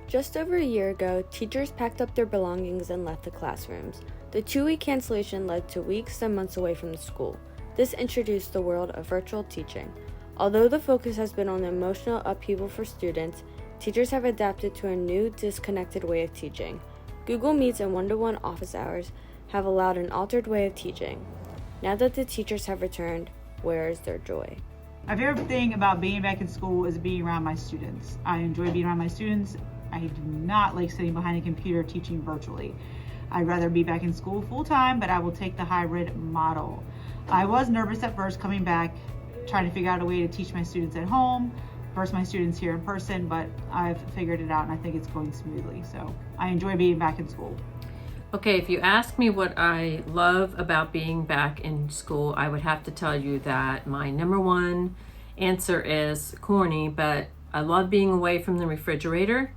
Just over a year ago, teachers packed up their belongings and left the classrooms. The 2-week cancellation led to weeks and months away from the school. This introduced the world of virtual teaching. Although the focus has been on the emotional upheaval for students, teachers have adapted to a new, disconnected way of teaching. Google Meets and one-to-one office hours have allowed an altered way of teaching. Now that the teachers have returned, where is their joy? My favorite thing about being back in school is being around my students. I enjoy being around my students. I do not like sitting behind a computer teaching virtually. I'd rather be back in school full-time, but I will take the hybrid model. I was nervous at first coming back, trying to figure out a way to teach my students at home versus my students here in person, but I've figured it out and I think it's going smoothly. So I enjoy being back in school. Okay, if you ask me what I love about being back in school, I would have to tell you that my number one answer is corny, but I love being away from the refrigerator.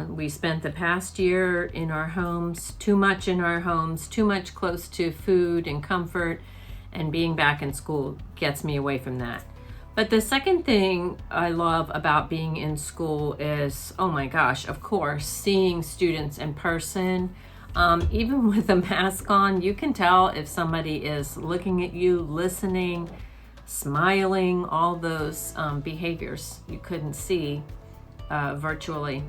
We spent the past year in our homes, too much in our homes, too much close to food and comfort, and being back in school gets me away from that. But the second thing I love about being in school is, oh my gosh, of course, seeing students in person. Even with a mask on, you can tell if somebody is looking at you, listening, smiling, all those behaviors you couldn't see virtually.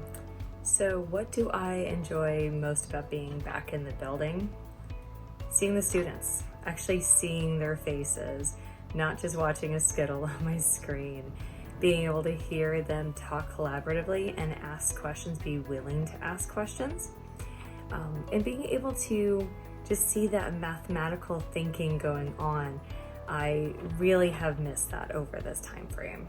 So what do I enjoy most about being back in the building? Seeing the students, actually seeing their faces, not just watching a skittle on my screen, being able to hear them talk collaboratively and ask questions, be willing to ask questions, and being able to just see that mathematical thinking going on. I really have missed that over this time frame.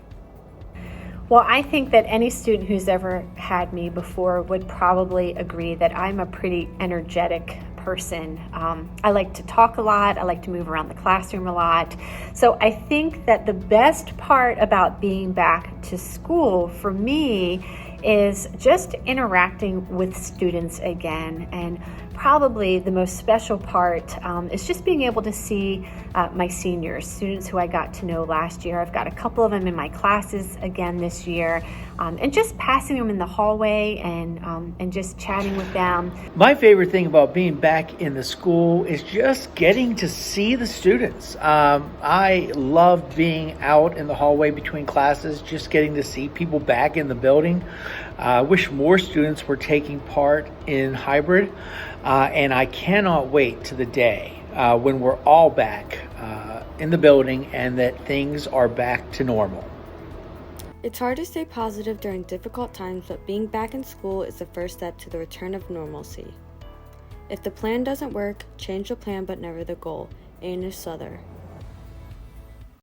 Well, I think that any student who's ever had me before would probably agree that I'm a pretty energetic person. I like to talk a lot. I like to move around the classroom a lot. So I think that the best part about being back to school for me is just interacting with students again. And probably the most special part is just being able to see my seniors, students who I got to know last year. I've got a couple of them in my classes again this year, and just passing them in the hallway and just chatting with them. My favorite thing about being back in the school is just getting to see the students. I love being out in the hallway between classes, just getting to see people back in the building. I wish more students were taking part in hybrid, and I cannot wait to the day when we're all back in the building and that things are back to normal. It's hard to stay positive during difficult times, but being back in school is the first step to the return of normalcy. If the plan doesn't work, change the plan but never the goal. Anna Souther.